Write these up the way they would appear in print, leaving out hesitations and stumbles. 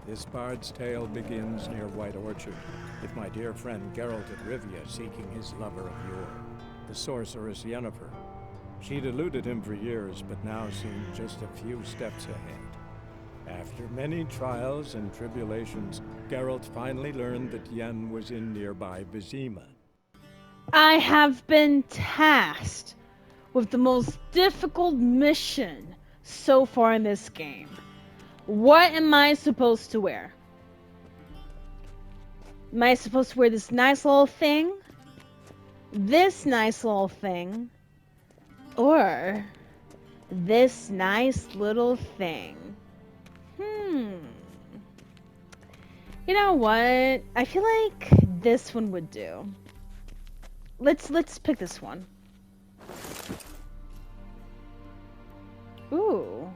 This bard's tale begins near White Orchard, with my dear friend Geralt of Rivia seeking his lover of yore, the sorceress Yennefer. She'd eluded him for years, but now seemed just a few steps ahead. After many trials and tribulations, Geralt finally learned that Yen was in nearby Vizima. I have been tasked with the most difficult mission so far in this game. What am I supposed to wear? Am I supposed to wear this nice little thing? This nice little thing? Or this nice little thing? You know what? I feel like this one would do. Let's pick this one. Ooh.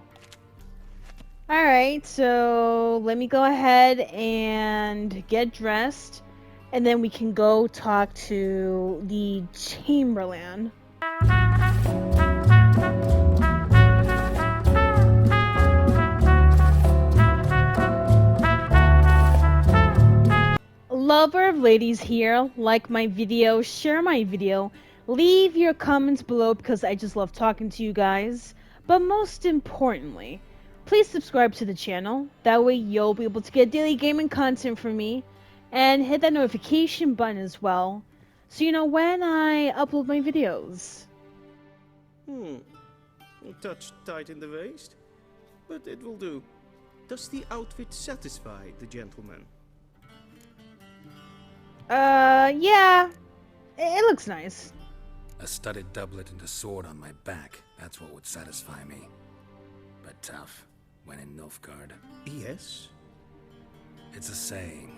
Alright, so let me go ahead and get dressed, and then we can go talk to the Chamberlain. Lover of ladies here, like my video, share my video, leave your comments below because I just love talking to you guys. But most importantly, please subscribe to the channel, that way you'll be able to get daily gaming content from me, and hit that notification button as well, so you know when I upload my videos. A touch tight in the waist, but it will do. Does the outfit satisfy the gentleman? Yeah, it looks nice. A studded doublet and a sword on my back, that's what would satisfy me. But tough, when in Nilfgaard. Yes. It's a saying.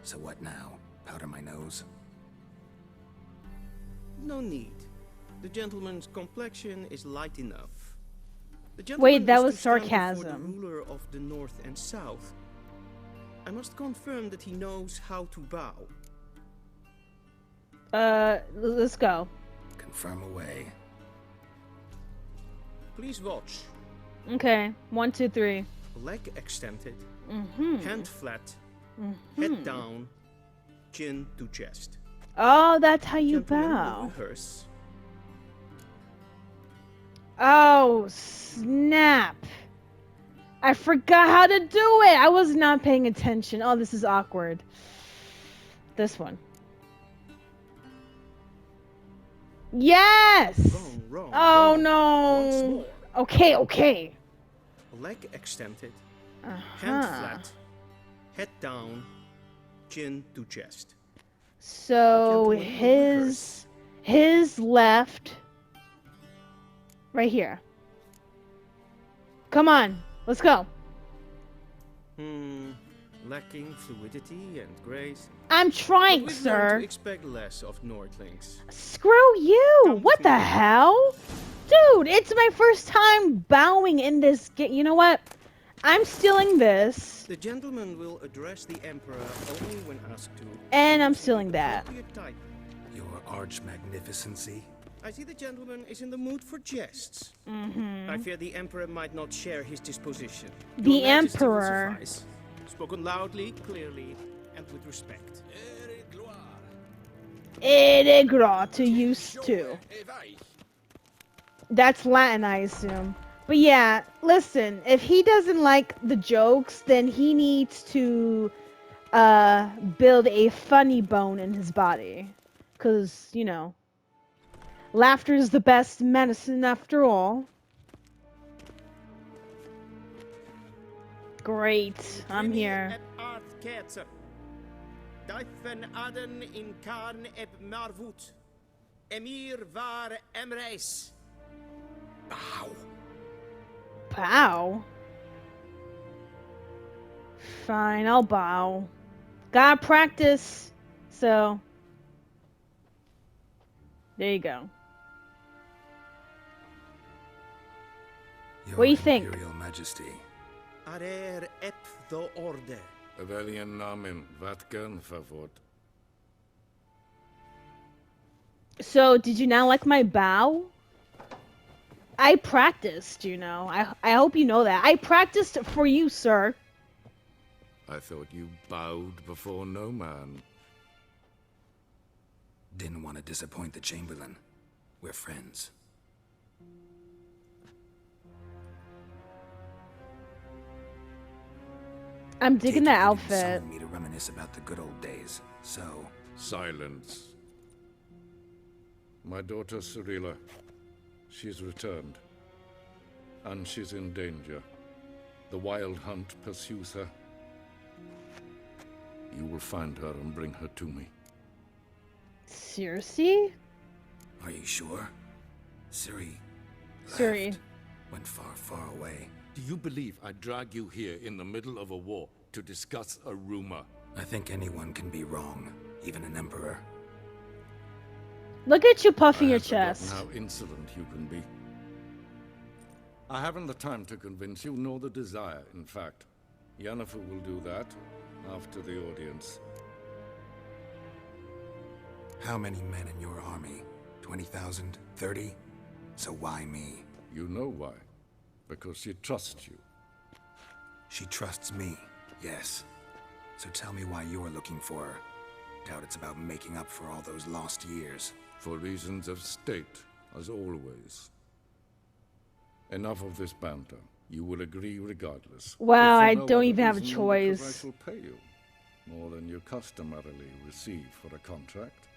So what now? Powder my nose? No need. The gentleman's complexion is light enough. The gentleman Wait, that is was to stand before sarcasm. the ruler of the North and South. I must confirm that he knows how to bow. Let's go. Confirm away. Please watch. Okay, 1, 2, 3. Leg extended, Mm-hmm. hand flat, head down, chin to chest. Oh, that's how you Gentlemen will bow. rehearse. Oh, snap. I forgot how to do it. I was not paying attention. Oh, this is awkward. This one. Yes! Wrong. Oh, Once no. more. Okay. Leg extended, hand Uh-huh. flat, head down, chin to chest. So Gentlemen will rehearse. his left right here. Come on, let's go. Lacking fluidity and grace. I'm But trying, we've learned sir. to expect less of Nordlings. Screw you! Come What with the me. hell? Dude, it's my first time bowing in this game. You know what? I'm stealing this. The gentleman will address the emperor only when asked to. And I'm Use the stealing that. appropriate type. Your arch magnificency? I see the gentleman is in the mood for jests. Mm-hmm. I fear the emperor might not share his disposition. The Your Majesty will emperor. suffice. Spoken loudly, clearly, and with respect. Eregra to use too. That's Latin, I assume. But yeah, listen, if he doesn't like the jokes, then he needs to build a funny bone in his body. 'Cause, you know, laughter is the best medicine after all. Great, I'm here. Dijven aden in Karn eb Marvoet. Emir var Emreis. Bow. Bow? Fine, I'll bow. Gotta practice. So, there you go. Your What do you think? Imperial Majesty. Arer ep the orde. Welchen Namen? Wat kan favort? So, did you not like my bow? I practiced, you know. I hope you know that. I practiced for you, sir. I thought you bowed before no man. Didn't want to disappoint the Chamberlain. We're friends. I'm digging the Take it you didn't outfit. summon me to reminisce about the good old days. So, Silence. My daughter Cirilla, she's returned. And she's in danger. The Wild Hunt pursues her. You will find her and bring her to me. Seriously? are you sure? Ciri Ciri. left. Went far, far away. Do you believe I drag you here in the middle of a war to discuss a rumor? I think anyone can be wrong, even an emperor. Look at you puffing I your had forgotten chest. how insolent you can be. I haven't the time to convince you, nor the desire, in fact. Yennefer will do that after the audience. How many men in your army? 20,000? 30? So why me? You know why. Because she trusts you. She trusts me, yes. So tell me why you're looking for her. Doubt it's about making up for all those lost years. For reasons of state, as always. Enough of this banter. You will agree regardless. Wow, If for I no don't other even have a reason, choice. because I shall pay you more than you customarily receive for a contract.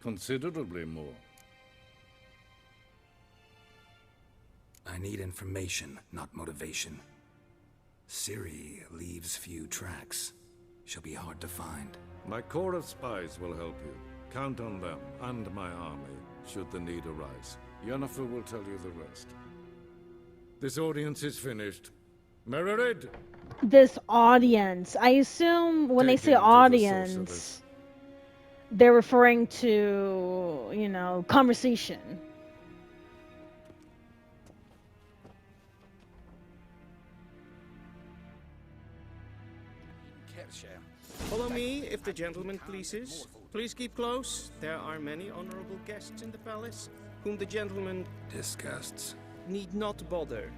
Considerably more. I need information, not motivation. Ciri leaves few tracks. She'll be hard to find. My corps of spies will help you. Count on them and my army, should the need arise. Yennefer will tell you the rest. This audience is finished. Mererid! This audience. I assume when they Take say him to the audience, sorceress. they're referring to, you know, conversation. Follow me, if the gentleman pleases. Please keep close. There are many honorable guests in the palace, whom the gentleman Disgusts. need not bother.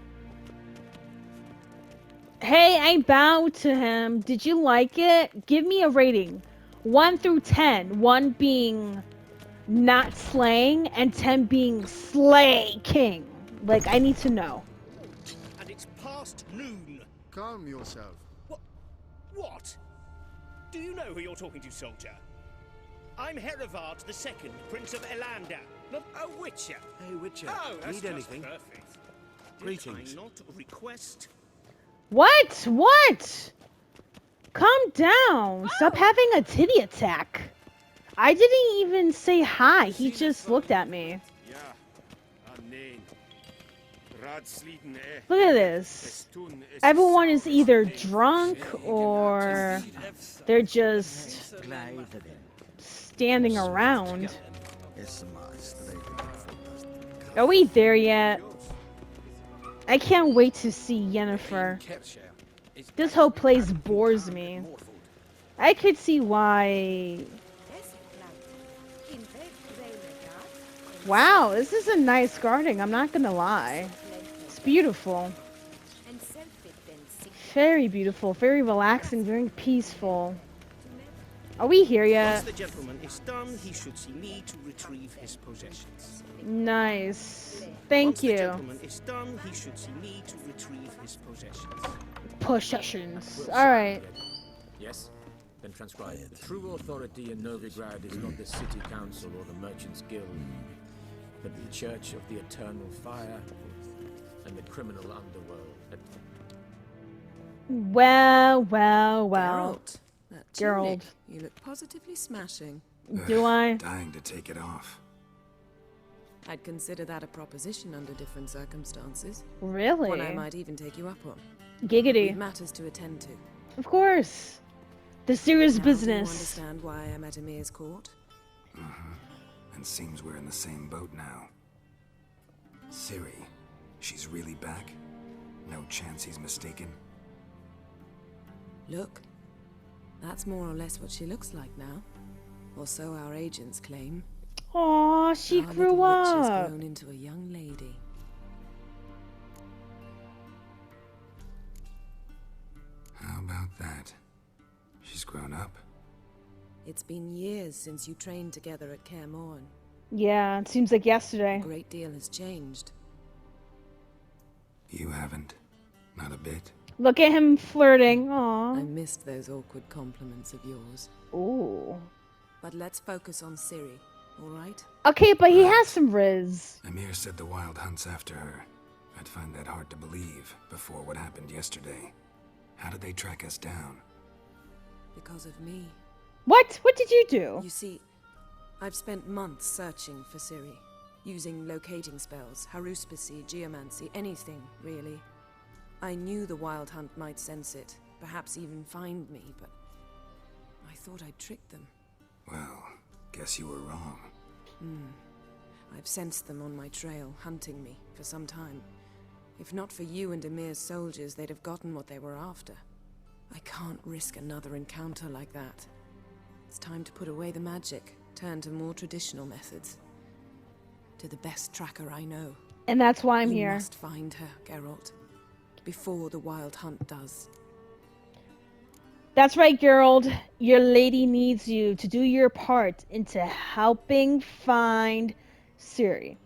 Hey, I bowed to him. Did you like it? Give me a rating. 1 through 10. 1 being not slaying, and 10 being slay king. Like, I need to know. And it's past noon. Calm yourself. What? Do you know who you're talking to, soldier? I'm Herivard II, Prince of Elander, not a Witcher. Hey, Witcher. Oh, that's Need just anything? perfect. Greetings. Did I not request? What? What? Calm down. Stop having a titty attack. I didn't even say hi. He just looked at me. Look at this. Everyone is either drunk or they're just standing around. Are we there yet? I can't wait to see Yennefer. This whole place bores me. I could see why. Wow, this is a nice garden, I'm not gonna lie. It's beautiful. Very beautiful, very relaxing, very peaceful. Are we here Once yet? the gentleman is done, he should see me to retrieve his possessions. Nice. Once Thank the you. gentleman is done, he should see me to retrieve his possessions. Possessions. Alright. Yes? Then transcribe. The true authority in Novigrad is not the city council or the merchants' guild, but the Church of the Eternal Fire and the criminal underworld. Well, well, well. Geralt, that Geralt. tunic, you look positively smashing. Do I? Dying to take it off. I'd consider that a proposition under different circumstances. Really? One I might even take you up on. Giggity. We've matters to attend to. Of course. The serious Now, do you business. understand why I'm at Emir's court? And seems we're in the same boat now. Ciri, she's really back? No chance he's mistaken? Look, that's more or less what she looks like now. Or so our agents claim. Aw, she Our grew little witch has up. grown into a young lady. How about that? grown up. It's been years since you trained together at Kaer Morhen. Yeah, it seems like yesterday. A great deal has changed. You haven't. Not a bit. Look at him flirting. I Aww. missed those awkward compliments of yours. Ooh. But let's focus on Ciri, alright? Okay, but he has some riz. Emir said the Wild Hunt's after her. I'd find that hard to believe before what happened yesterday. How did they track us down? Because of me. What? What did you do? You see, I've spent months searching for Ciri, using locating spells, haruspicy, geomancy, anything, really. I knew the Wild Hunt might sense it, perhaps even find me, but I thought I'd tricked them. Well, guess you were wrong. I've sensed them on my trail, hunting me, for some time. If not for you and Emir's soldiers, they'd have gotten what they were after. I can't risk another encounter like that. It's time to put away the magic, turn to more traditional methods. To the best tracker I know. And that's why I'm You here. must find her, Geralt. Before the Wild Hunt does. That's right, Geralt. Your lady needs you to do your part into helping find Ciri.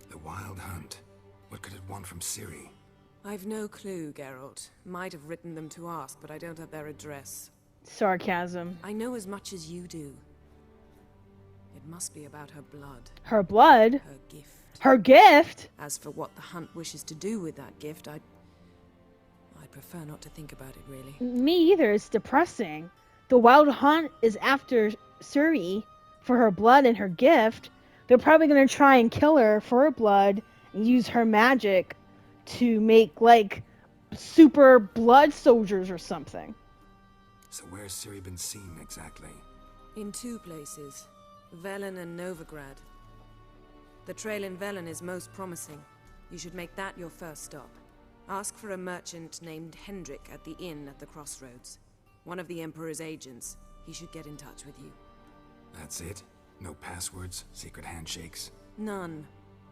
The Wild Hunt. What could it want from Ciri? I've no clue, Geralt. Might have written them to ask, but I don't have their address. Sarcasm. I know as much as you do. It must be about her blood, Her blood? her gift. Her gift? As for what the Hunt wishes to do with that gift, I'd prefer not to think about it, really. Me either. It's depressing. The Wild Hunt is after Ciri for her blood and her gift. They're probably going to try and kill her for her blood and use her magic to make, like, super blood soldiers or something. So where's Ciri been seen exactly? In two places, Velen and Novigrad. The trail in Velen is most promising. You should make that your first stop. Ask for a merchant named Hendrik at the inn at the crossroads. One of the Emperor's agents. He should get in touch with you. That's it? No passwords? Secret handshakes? None.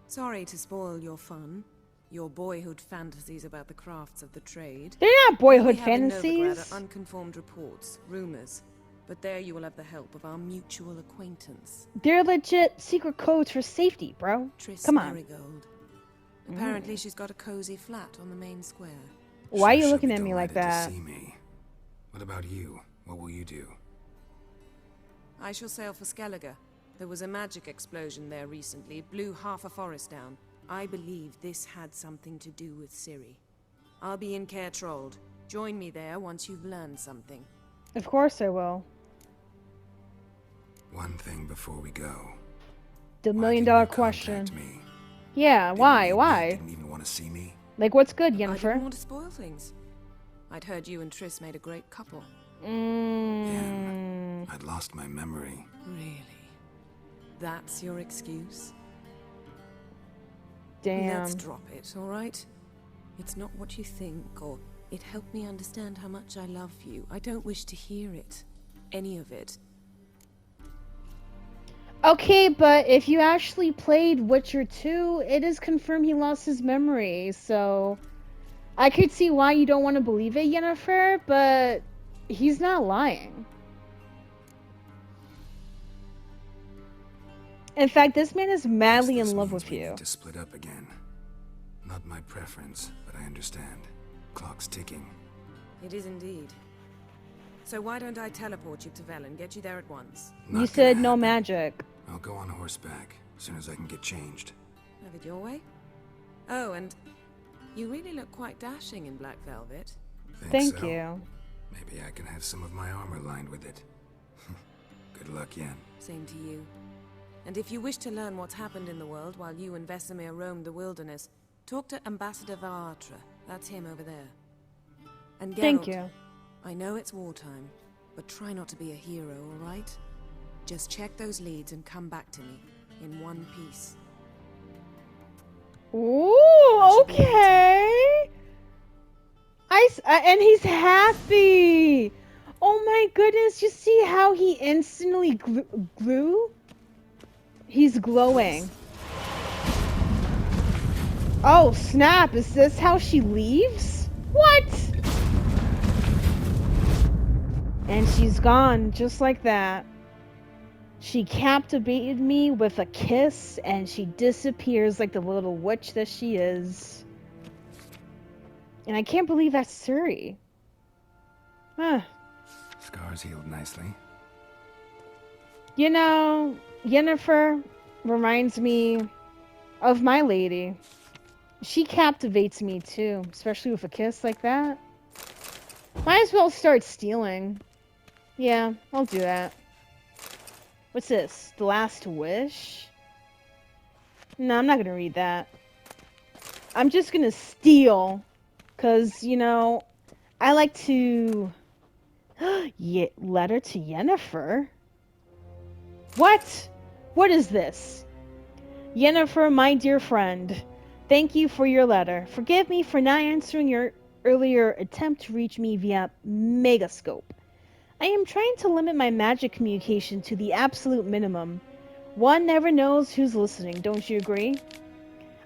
Sorry to spoil your fun. Your boyhood fantasies about the crafts of the trade. They're not boyhood All we have in Novigrad fantasies. are unconfirmed reports, rumors. But there you will have the help of our mutual acquaintance, They're legit secret codes for safety, bro. Triss Come on. Marigold. Apparently she's got a cozy flat on the main square. Why are you Sure, she'll looking be at me like delighted that? To see me. What about you? What will you do? I shall sail for Skellige. There was a magic explosion there recently. It blew half a forest down. I believe this had something to do with Ciri. I'll be in Caer Trolde. Join me there once you've learned something. Of course I will. One thing before we go. The Why million-dollar didn't you question. contact me? Yeah, why? Didn't need me, Why? Didn't even want to see me? Like, what's good, I didn't Yennefer? want to spoil things. I'd heard you and Triss made a great couple. I'd lost my memory. Really? That's your excuse? Damn. Let's drop it, alright? It's not what you think, or it helped me understand how much I love you. I don't wish to hear it. Any of it. Okay, but if you actually played Witcher 2, it is confirmed he lost his memory, so I could see why you don't want to believe it, Yennefer, but he's not lying. In fact, this man is madly Guess this in love means with we you. need to split up again. Not my preference, but I understand. Clock's ticking. It is indeed. So why don't I teleport you to Velen, get you there at once? Not You said gonna no happen. magic. I'll go on horseback as soon as I can get changed. Have it your way? Oh, and you really look quite dashing in black velvet. Think Thank so? you. Maybe I can have some of my armor lined with it. Good luck, Yen. Same to you. And if you wish to learn what's happened in the world while you and Vesemir roamed the wilderness, talk to Ambassador Varatra. That's him over there. And Geralt, Thank you. I know it's wartime, but try not to be a hero, all right? Just check those leads and come back to me in one piece. Ooh, okay. And he's happy. Oh my goodness, you see how he instantly grew? He's glowing. Oh snap, is this how she leaves? What? And she's gone just like that. She captivated me with a kiss, and she disappears like the little witch that she is. And I can't believe that's Suri. Huh. Scars healed nicely. You know, Yennefer reminds me of my lady. She captivates me too, especially with a kiss like that. Might as well start stealing. Yeah, I'll do that. What's this? The Last Wish? No, I'm not gonna read that. I'm just gonna steal. Cause, you know, I like to... Letter to Yennefer? What? What is this? Yennefer, my dear friend, thank you for your letter. Forgive me for not answering your earlier attempt to reach me via Megascope. I am trying to limit my magic communication to the absolute minimum. One never knows who's listening, don't you agree?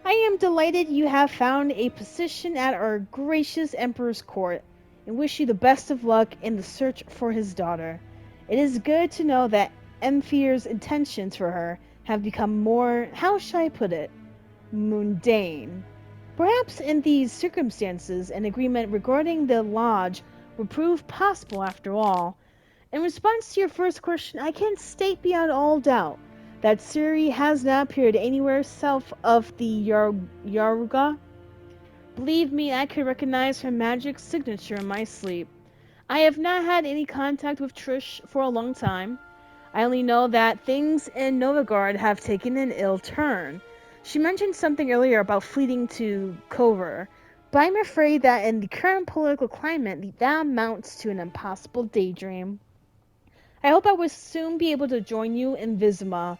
I am delighted you have found a position at our gracious Emperor's court, and wish you the best of luck in the search for his daughter. It is good to know that Emphire's intentions for her have become more, how shall I put it, mundane. Perhaps in these circumstances, an agreement regarding the lodge would prove possible after all. In response to your first question, I can state beyond all doubt that Suri has not appeared anywhere south of the Yaruga. Believe me, I could recognize her magic signature in my sleep. I have not had any contact with Trish for a long time. I only know that things in Novigard have taken an ill turn. She mentioned something earlier about fleeing to Cover, but I'm afraid that in the current political climate, that amounts to an impossible daydream. I hope I will soon be able to join you in Visma.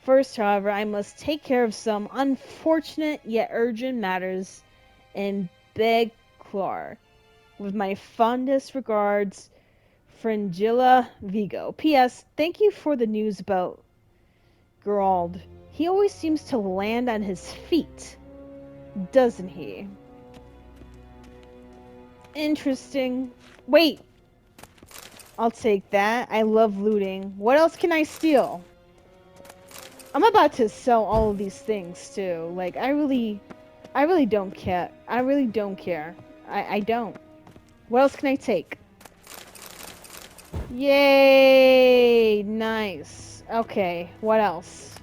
First, however, I must take care of some unfortunate yet urgent matters in Begclar. With my fondest regards, Fringilla Vigo. P.S. Thank you for the news about Gerald. He always seems to land on his feet, doesn't he? Interesting. Wait. I'll take that. I love looting. What else can I steal? I'm about to sell all of these things too. Like, I really don't care. I really don't care. I don't. What else can I take? Yay! Nice. Okay, what else?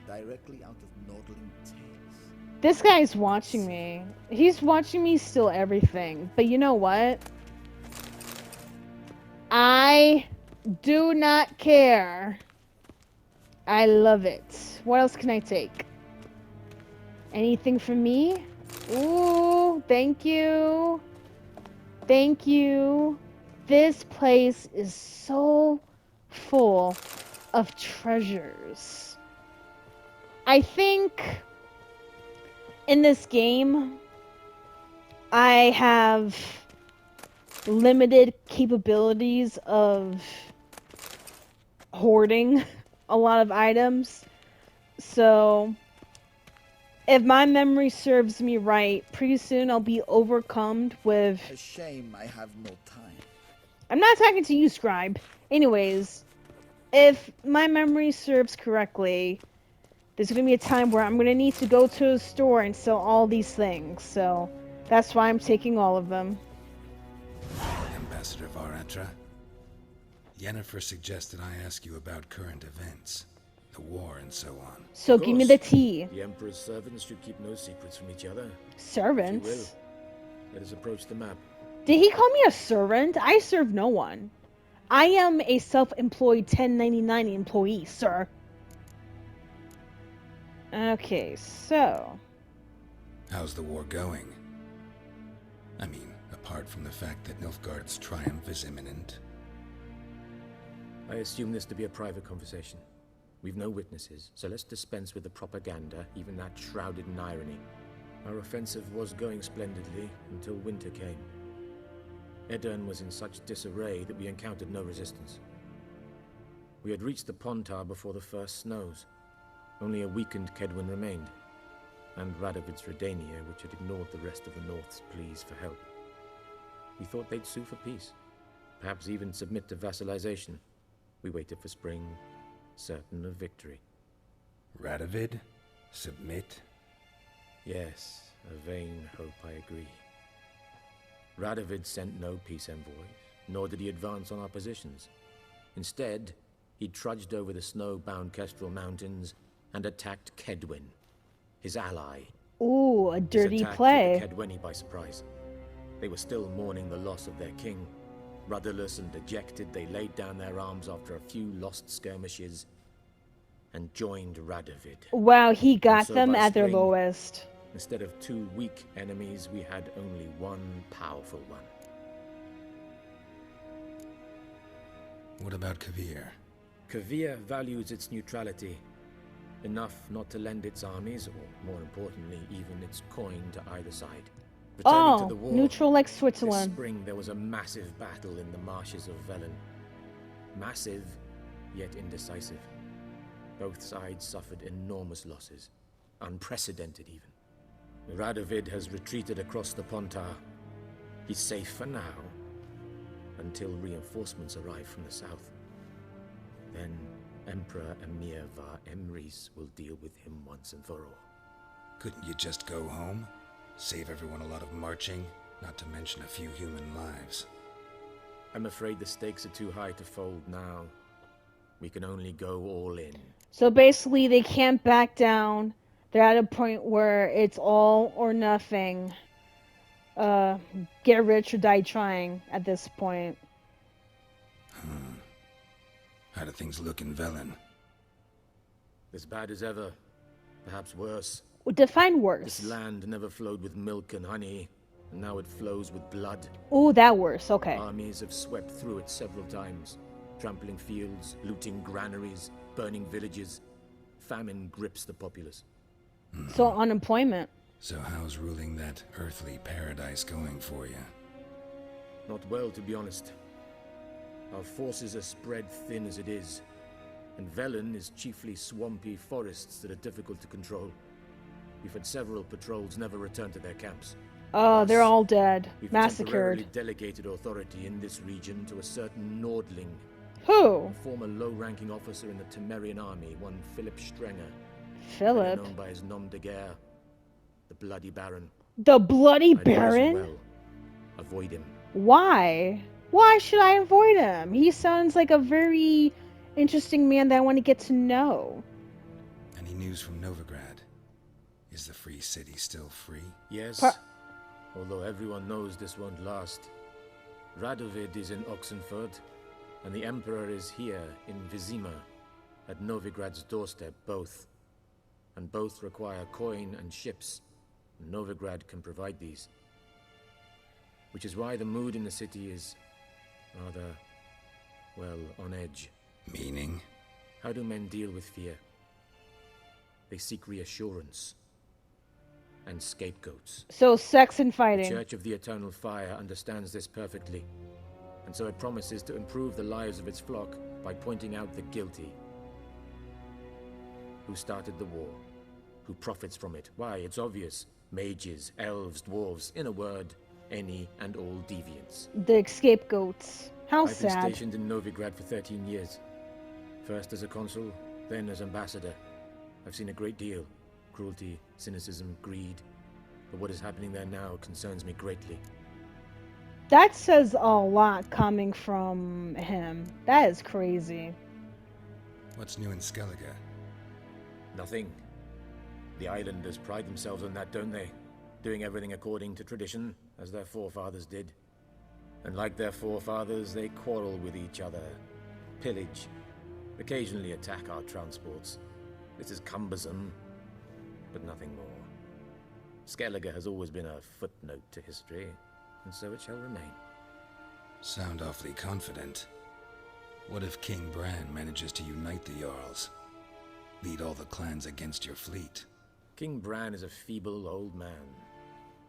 Directly out of Nordling Tales. This guy's watching me. He's watching me steal everything. But you know what? I do not care. I love it. What else can I take? Anything for me? Ooh, thank you. Thank you. This place is so full of treasures. I think in this game, I have limited capabilities of hoarding a lot of items. So, if my memory serves me right, pretty soon I'll be overcome with... A shame I have no time. I'm not talking to you, Scribe. Anyways, if my memory serves correctly, there's going to be a time where I'm going to need to go to a store and sell all these things. So, that's why I'm taking all of them. Ambassador Varatra, Yennefer suggested I ask you about current events, the war and so on. So, Of give me course. the tea. The Emperor's servants should keep no secrets from each other. Servants? If you will, let us approach the map. Did he call me a servant? I serve no one. I am a self-employed 1099 employee, sir. Okay, so... How's the war going? I mean, apart from the fact that Nilfgaard's triumph is imminent. I assume this to be a private conversation. We've no witnesses, so let's dispense with the propaganda, even that shrouded in irony. Our offensive was going splendidly until winter came. Edirn was in such disarray that we encountered no resistance. We had reached the Pontar before the first snows. Only a weakened Kedwin remained, and Radovid's Redania, which had ignored the rest of the North's pleas for help. We thought they'd sue for peace, perhaps even submit to vassalization. We waited for spring, certain of victory. Radovid? Submit? Yes, a vain hope, I agree. Radovid sent no peace envoys, nor did he advance on our positions. Instead, he trudged over the snow-bound Kestrel Mountains and attacked Kedwen, his ally. Ooh, a His dirty attack play. took the Kedweni by surprise. They were still mourning the loss of their king. Rudderless and dejected, they laid down their arms after a few lost skirmishes and joined Radovid. Wow, he got so them by at their spring, lowest. Instead of two weak enemies, we had only one powerful one. What about Kavir? Kavir values its neutrality, enough not to lend its armies, or more importantly, even its coin to either side. Returning to Oh, the war, neutral like this Switzerland. spring there was a massive battle in the marshes of Velen. Massive, yet indecisive. Both sides suffered enormous losses, unprecedented even. Radovid has retreated across the Pontar. He's safe for now, until reinforcements arrive from the south. Then Emperor Emir Var Emrys will deal with him once and for all. Couldn't you just go home? Save everyone a lot of marching, not to mention a few human lives. I'm afraid the stakes are too high to fold now. We can only go all in. So basically, they can't back down. They're at a point where it's all or nothing. Get rich or die trying at this point. How do things look in Velen? As bad as ever, perhaps worse. Define worse. This land never flowed with milk and honey, and now it flows with blood. Ooh, that worse. Okay. Armies have swept through it several times, trampling fields, looting granaries, burning villages. Famine grips the populace. So unemployment. So how's ruling that earthly paradise going for you? Not well, to be honest. Our forces are spread thin as it is, and Velen is chiefly swampy forests that are difficult to control. We've had several patrols never return to their camps. Oh, they're Thus, all dead. We've Massacred. temporarily delegated authority in this region to a certain Nordling, Who? a former low-ranking officer in the Temerian army, one Philip Strenger, better Philip. known by his nom de guerre, the Bloody Baron. The Bloody I advise you Baron? well. Avoid him. Why? Why should I avoid him? He sounds like a very interesting man that I want to get to know. Any news from Novigrad? Is the free city still free? Yes, although everyone knows this won't last. Radovid is in Oxenford, and the Emperor is here in Vizima, at Novigrad's doorstep, both. And both require coin and ships, and Novigrad can provide these. Which is why the mood in the city is rather, well, on edge. Meaning? How do men deal with fear? They seek reassurance and scapegoats. So sex and The fighting. Church of the Eternal Fire understands this perfectly, and so it promises to improve the lives of its flock by pointing out the guilty. Who started the war? Who profits from it? Why, it's obvious. Mages, elves, dwarves, in a word, any and all deviants. The scapegoats. How I've been sad. stationed in Novigrad for 13 years. First as a consul, then as ambassador. I've seen a great deal. Cruelty, cynicism, greed. But what is happening there now concerns me greatly. That says a lot coming from him. That is crazy. What's new in Skellige? Nothing. The islanders pride themselves on that, don't they? Doing everything according to tradition, as their forefathers did. And like their forefathers, they quarrel with each other, pillage, occasionally attack our transports. This is cumbersome, but nothing more. Skellige has always been a footnote to history, and so it shall remain. Sound awfully confident. What if King Bran manages to unite the Jarls? Lead all the clans against your fleet? King Bran is a feeble old man.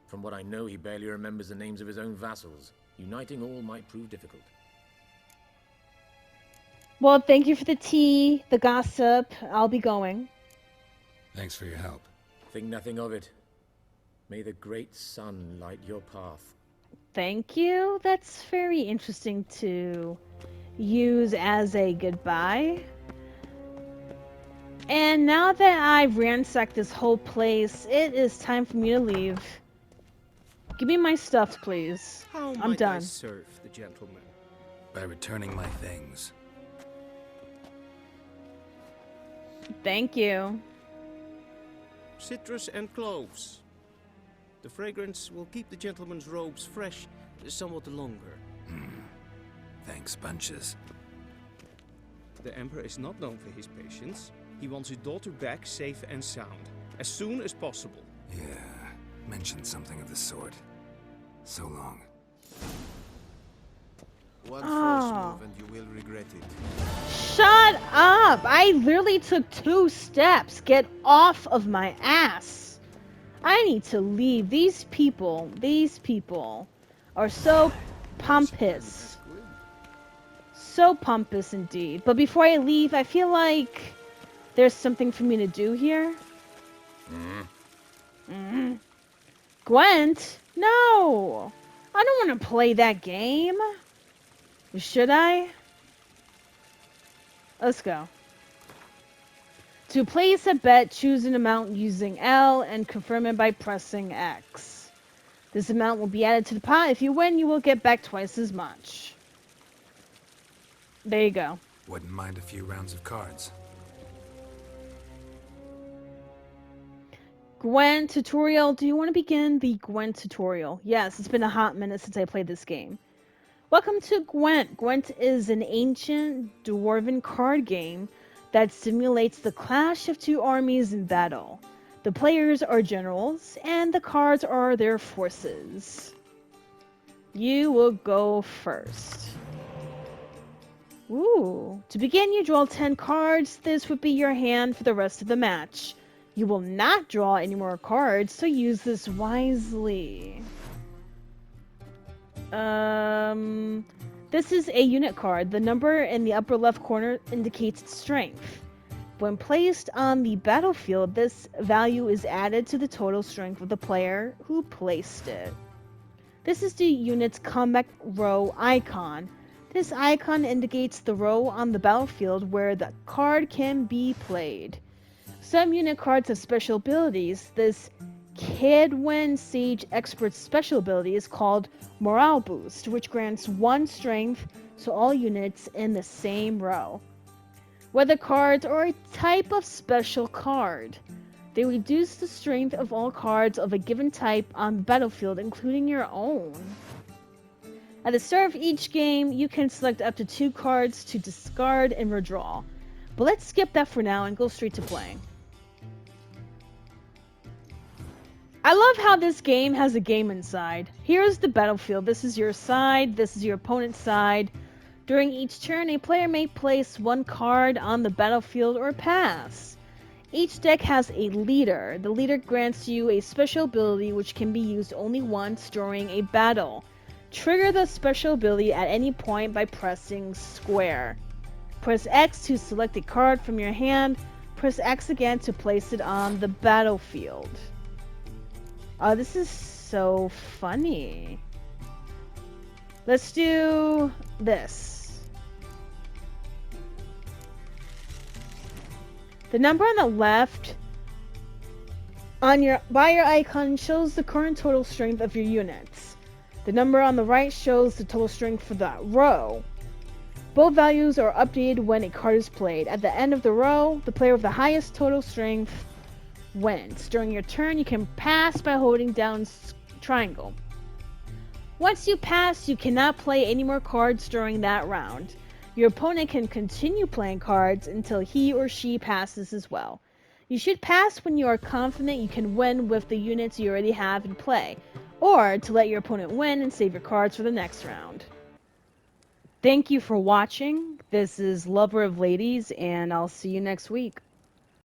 From what I know, he barely remembers the names of his own vassals. Uniting all might prove difficult. Well, thank you for the tea, the gossip. I'll be going. Thanks for your help. Think nothing of it. May the great sun light your path. Thank you. That's very interesting to use as a goodbye. And now that I've ransacked this whole place, it is time for me to leave. Give me my stuff, please. How I'm might I done. serve the gentleman? By returning my things. Thank you. Citrus and cloves. The fragrance will keep the gentleman's robes fresh somewhat longer. Thanks, bunches. The Emperor is not known for his patience. He wants his daughter back safe and sound, as soon as possible. Yeah, mentioned something of the sort. So long. One Oh. false move and you will regret it. Shut up! I literally took 2 steps. Get off of my ass. I need to leave. These people are so pompous. So pompous indeed. But before I leave, I feel like there's something for me to do here. Gwent? No! I don't want to play that game. Should I? Let's go. To place a bet, choose an amount using L and confirm it by pressing X. This amount will be added to the pot. If you win, you will get back twice as much. There you go. Wouldn't mind a few rounds of cards. Gwent tutorial. Do you want to begin the Gwent tutorial? Yes, it's been a hot minute since I played this game. Welcome to Gwent. Gwent is an ancient dwarven card game that simulates the clash of 2 armies in battle. The players are generals, and the cards are their forces. You will go first. Ooh. To begin, you draw 10 cards. This would be your hand for the rest of the match. You will not draw any more cards, so use this wisely. This is a unit card. The number in the upper left corner indicates its strength. When placed on the battlefield, this value is added to the total strength of the player who placed it. This is the unit's combat row icon. This icon indicates the row on the battlefield where the card can be played. Some unit cards have special abilities. This Cadwyn Sage Expert's special ability is called Morale Boost, which grants 1 strength to all units in the same row. Weather cards are a type of special card. They reduce the strength of all cards of a given type on the battlefield, including your own. At the start of each game, you can select up to 2 cards to discard and redraw. But let's skip that for now and go straight to playing. I love how this game has a game inside. Here's the battlefield. This is your side. This is your opponent's side. During each turn, a player may place 1 card on the battlefield or pass. Each deck has a leader. The leader grants you a special ability which can be used only once during a battle. Trigger the special ability at any point by pressing square. Press X to select a card from your hand. Press X again to place it on the battlefield. Oh, this is so funny. Let's do this. The number on the left by your icon shows the current total strength of your units. The number on the right shows the total strength for that row. Both values are updated when a card is played. At the end of the row, the player with the highest total strength wins. During your turn, you can pass by holding down triangle. Once you pass, you cannot play any more cards during that round. Your opponent can continue playing cards until he or she passes as well. You should pass when you are confident you can win with the units you already have in play, or to let your opponent win and save your cards for the next round. Thank you for watching. This is Lover of Ladies, and I'll see you next week.